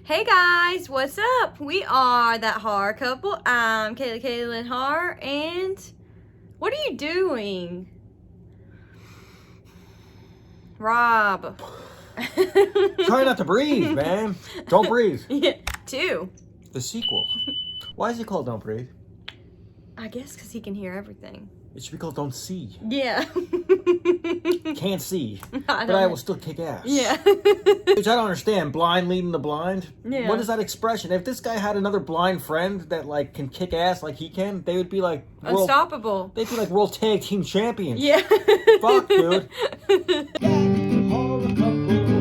Hey guys, what's up? We are That Horror Couple. I'm Kaylin Horror, and what are you doing? Rob. Try not to breathe, man. Don't breathe. Yeah, 2. The sequel. Why is it called Don't Breathe? I guess because he can hear everything. It should be called Don't See. Yeah. Can't see, I but I will still kick ass. Yeah. Which I don't understand. Blind leading the blind? Yeah. What is that expression? If this guy had another blind friend that like can kick ass like he can, they would be like Unstoppable. They'd be like world tag team champions. Yeah. Fuck, dude.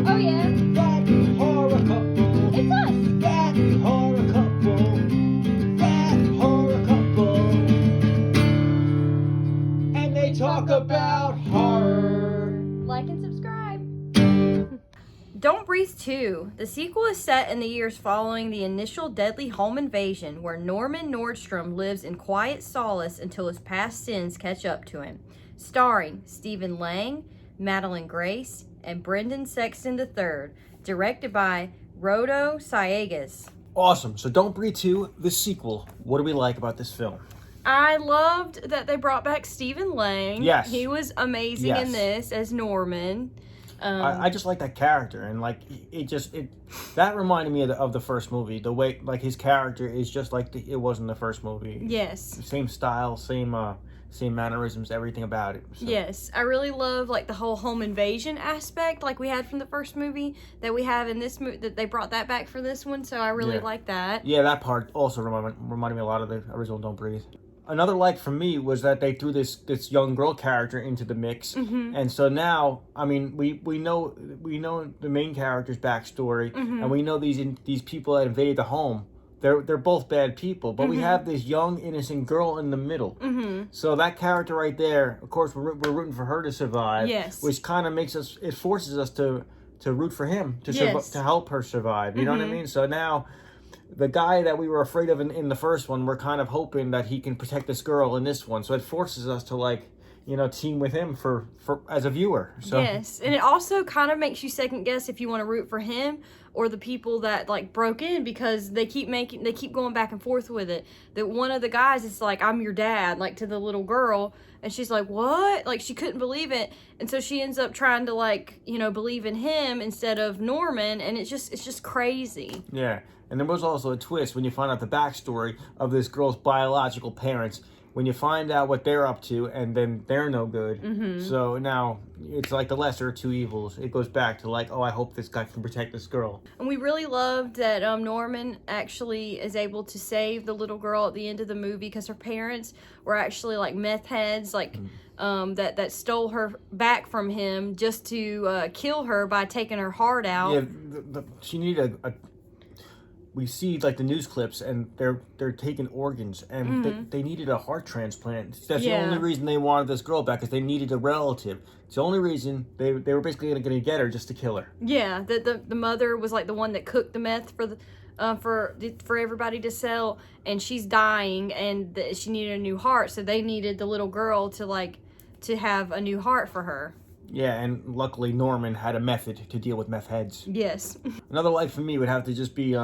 Oh yeah. That horror couple. It's us. That horror couple. That horror couple. And they talk about horror. Like and subscribe. Don't Breathe 2. The sequel is set in the years following the initial deadly home invasion, where Norman Nordstrom lives in quiet solace until his past sins catch up to him. Starring Stephen Lang, Madeline Grace, and Brendan Sexton III. Directed by Rodo Sayagas. Awesome. So Don't Breathe 2, the sequel. What do we like about this film? I loved that they brought back Stephen Lang. Yes. He was amazing in this as Norman. I just like that character, and like that reminded me of the first movie. The way like his character is just like it was in the first movie. Yes. Same style, same mannerisms, everything about it. So. Yes, I really love like the whole home invasion aspect, like we had from the first movie that we have in this movie. That they brought that back for this one, so I really like that. Yeah, that part also reminded me a lot of the original Don't Breathe. Another like for me was that they threw this young girl character into the mix, and so now I mean we know the main character's backstory, and we know these people that invaded the home. They're both bad people, but we have this young innocent girl in the middle. So that character right there, of course, we're rooting for her to survive. Yes. Which kind of forces us to root for him to help her survive. You know what I mean? So now. The guy that we were afraid of in the first one, we're kind of hoping that he can protect this girl in this one. So it forces us to team with him for as a viewer. So. Yes, and it also kind of makes you second guess if you want to root for him or the people that like broke in, because they keep going back and forth with it. That one of the guys is like, "I'm your dad," like to the little girl, and she's like, "What?" Like she couldn't believe it, and so she ends up trying to believe in him instead of Norman, and it's just crazy. Yeah. And there was also a twist when you find out the backstory of this girl's biological parents. When you find out what they're up to, and then they're no good. So now it's like the lesser of two evils. It goes back to like, oh, I hope this guy can protect this girl. And we really loved that Norman actually is able to save the little girl at the end of the movie, because her parents were actually like meth heads, like that stole her back from him just to kill her by taking her heart out. Yeah, she needed we see like the news clips, and they're taking organs, and they needed a heart transplant. That's the only reason they wanted this girl back, because they needed a relative. It's the only reason they were basically going to get her just to kill her. Yeah, the mother was like the one that cooked the meth for everybody to sell, and she's dying, and she needed a new heart, so they needed the little girl to have a new heart for her. Yeah, and luckily Norman had a method to deal with meth heads. Yes. Another like for me would have to just be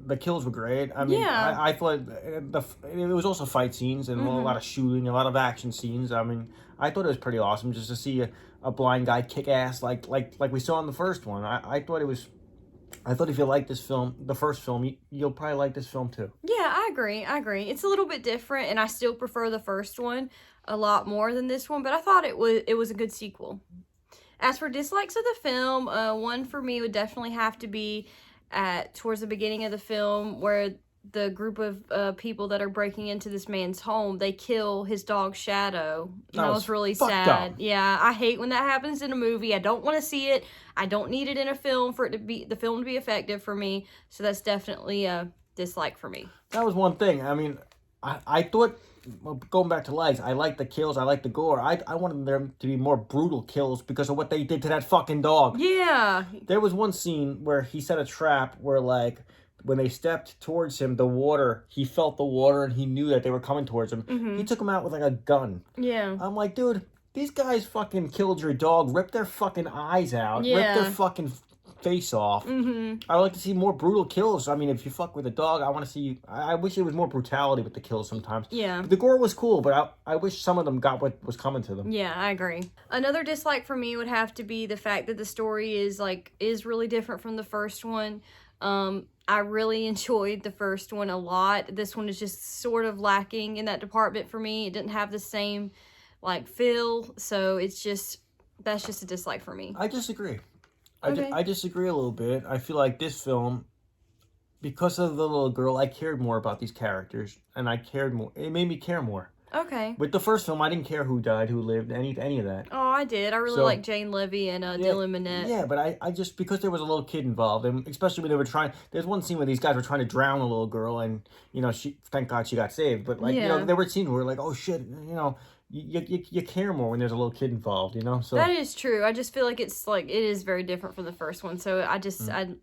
the kills were great. I mean, I thought it was also fight scenes and a lot of shooting, a lot of action scenes. I mean, I thought it was pretty awesome just to see a blind guy kick ass like we saw in the first one. I thought if you like this film, the first film, you'll probably like this film too. Yeah, I agree. It's a little bit different, and I still prefer the first one a lot more than this one, but I thought it was a good sequel. As for dislikes of the film, one for me would definitely have to be towards the beginning of the film, where the group of people that are breaking into this man's home, they kill his dog Shadow. That was really sad. Up. Yeah, I hate when that happens in a movie. I don't want to see it. I don't need it in a film for the film to be effective for me. So that's definitely a dislike for me. That was one thing. I mean, I thought, going back to likes, I like the kills, I like the gore. I wanted them to be more brutal kills because of what they did to that fucking dog. Yeah. There was one scene where he set a trap where, like, when they stepped towards him, he felt the water and he knew that they were coming towards him. He took him out with, like, a gun. Yeah. I'm like, dude, these guys fucking killed your dog, ripped their fucking eyes out, ripped their fucking face off. Mm-hmm. I would like to see more brutal kills. I mean, if you fuck with a dog, I want to see. I wish there was more brutality with the kills sometimes. Yeah. But the gore was cool, but I wish some of them got what was coming to them. Yeah, I agree. Another dislike for me would have to be the fact that the story is really different from the first one. I really enjoyed the first one a lot. This one is just sort of lacking in that department for me. It didn't have the same feel, so that's just a dislike for me. I disagree. Okay. I disagree a little bit. I feel like this film, because of the little girl, I cared more about these characters, and I cared more. It made me care more. Okay. With the first film, I didn't care who died, who lived, any of that. Oh, I did. I really like Jane Levy and Dylan Minnette. Yeah, but I just, because there was a little kid involved, and especially when they were trying, there's one scene where these guys were trying to drown a little girl, and, thank God she got saved. But, there were scenes where, oh, shit, you care more when there's a little kid involved, So that is true. I just feel like it is very different from the first one, so I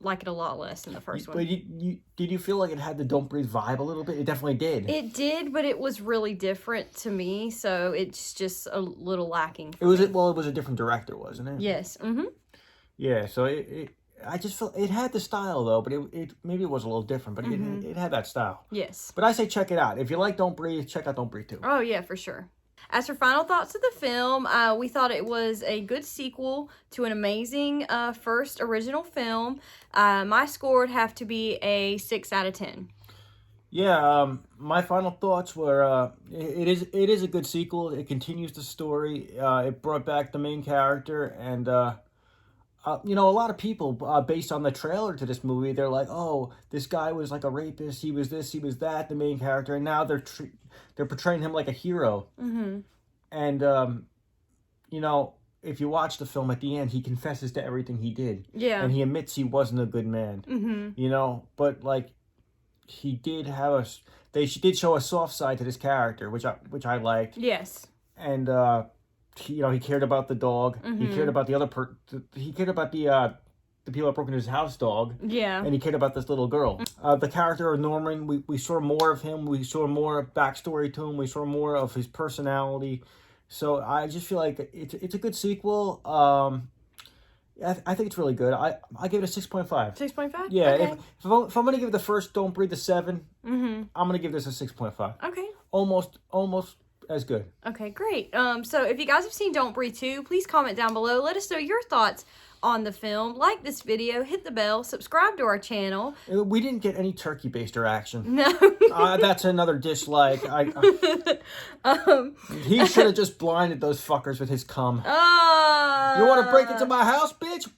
like it a lot less than the first one. But did you feel like it had the Don't Breathe vibe a little bit? It definitely did. It did, but it was really different to me, so it's just a little lacking. It was a different director, wasn't it? Yes. Mm-hmm. Yeah. So I just felt it had the style though, but it maybe it was a little different, but it had that style. Yes. But I say check it out. If you like Don't Breathe, check out Don't Breathe too. Oh yeah, for sure. As for final thoughts of the film, we thought it was a good sequel to an amazing first original film. My score would have to be a 6 out of 10. Yeah, my final thoughts were it is a good sequel. It continues the story. It brought back the main character, and a lot of people based on the trailer to this movie, they're like, oh, this guy was like a rapist. He was this, he was that, the main character, and now they're portraying him like a hero. Mm-hmm. And if you watch the film at the end, he confesses to everything he did. Yeah. And he admits he wasn't a good man. Mm-hmm. But he did have they did show a soft side to this character, which I liked. Yes. And he cared about the dog. Mm-hmm. He cared about he cared about the people that broke into his house dog. Yeah. And he cared about this little girl. The character of Norman, we saw more of him. We saw more backstory to him. We saw more of his personality. So I just feel like it's a good sequel. I think it's really good. I give it a 6.5. 6.5? Yeah. Okay. If I'm going to give the first Don't Breathe a 7, Mm-hmm. I'm going to give this a 6.5. Okay. Almost as good. Okay, great. So if you guys have seen Don't Breathe 2, please comment down below. Let us know your thoughts on the film. Like this video, hit the bell, subscribe to our channel. We didn't get any turkey baster action. No. That's another dislike. He should have just blinded those fuckers with his cum. You want to break into my house, bitch?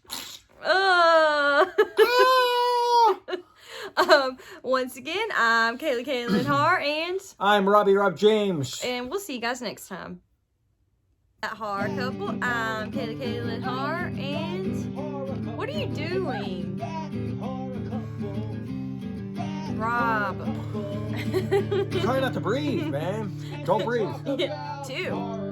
Once again, I'm Kayla Har, and I'm Rob James. And we'll see you guys next time. That Har couple, I'm Kayla Har, and what are you doing? Rob. Try not to breathe, man. Don't breathe. Yeah, 2.